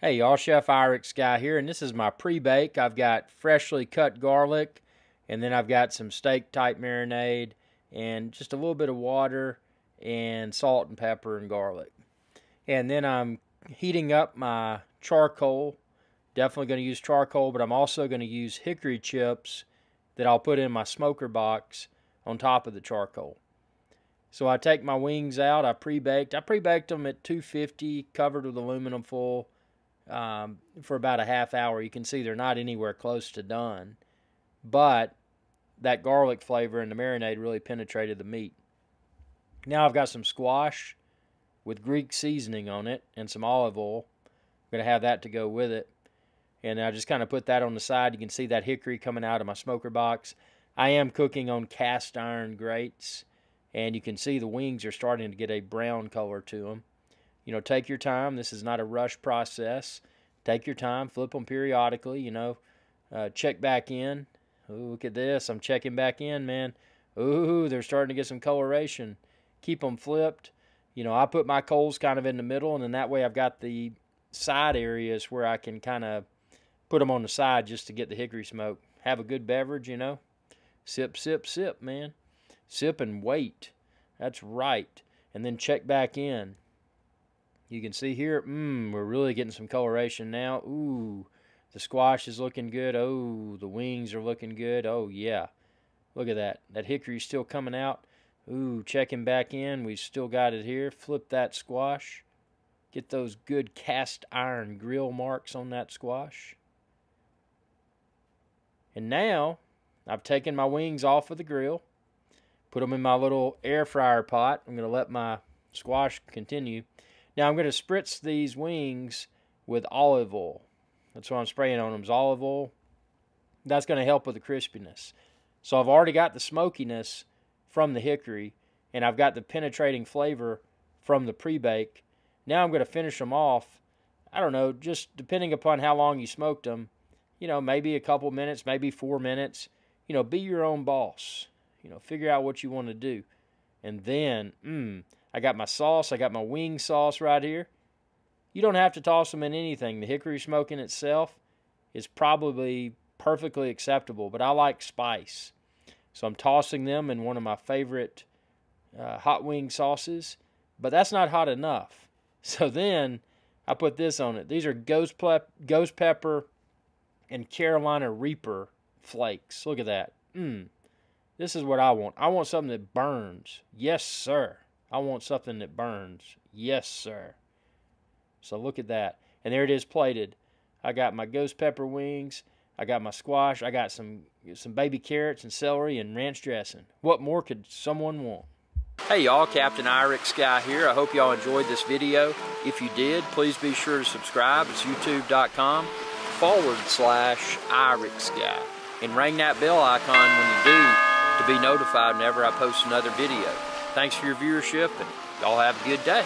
Hey y'all, Chef IrixGuy here, and this is my pre-bake. I've got freshly cut garlic, and then I've got some steak type marinade, and just a little bit of water, and salt and pepper and garlic. And then I'm heating up my charcoal. Definitely going to use charcoal, but I'm also going to use hickory chips that I'll put in my smoker box on top of the charcoal. So I take my wings out. I pre-baked them at 250, covered with aluminum foil, for about a half hour. You can see they're not anywhere close to done, but that garlic flavor and the marinade really penetrated the meat. Now I've got some squash with Greek seasoning on it and some olive oil. I'm going to have that to go with it, and I just kind of put that on the side. You can see that hickory coming out of my smoker box. I am cooking on cast iron grates, and you can see the wings are starting to get a brown color to them. You know, take your time. This is not a rush process. Take your time. Flip them periodically, you know. Check back in. Ooh, look at this. I'm checking back in, man. Ooh, they're starting to get some coloration. Keep them flipped. You know, I put my coals kind of in the middle, and then that way I've got the side areas where I can kind of put them on the side just to get the hickory smoke. Have a good beverage, you know. Sip, sip, sip, man. Sip and wait. That's right. And then check back in. You can see here, we're really getting some coloration now. Ooh, the squash is looking good. Oh, the wings are looking good. Oh, yeah. Look at that. That hickory's still coming out. Ooh, checking back in. We've still got it here. Flip that squash. Get those good cast iron grill marks on that squash. And now, I've taken my wings off of the grill. Put them in my little air fryer pot. I'm going to let my squash continue. Now I'm going to spritz these wings with olive oil. That's what I'm spraying on them, is olive oil. That's going to help with the crispiness. So I've already got the smokiness from the hickory, and I've got the penetrating flavor from the pre-bake. Now I'm going to finish them off, I don't know, just depending upon how long you smoked them. You know, maybe a couple minutes, maybe 4 minutes. You know, be your own boss. You know, figure out what you want to do. And then, I got my sauce. I got my wing sauce right here. You don't have to toss them in anything. The hickory smoke in itself is probably perfectly acceptable, but I like spice. So I'm tossing them in one of my favorite hot wing sauces, but that's not hot enough. So then I put this on it. These are ghost pepper and Carolina Reaper flakes. Look at that. This is what I want. I want something that burns. Yes, sir. I want something that burns. Yes, sir. So look at that. And there it is plated. I got my ghost pepper wings. I got my squash. I got some baby carrots and celery and ranch dressing. What more could someone want? Hey y'all, Captain IrixGuy here. I hope y'all enjoyed this video. If you did, please be sure to subscribe. It's youtube.com/IrixGuy. And ring that bell icon when you do to be notified whenever I post another video. Thanks for your viewership, and y'all have a good day.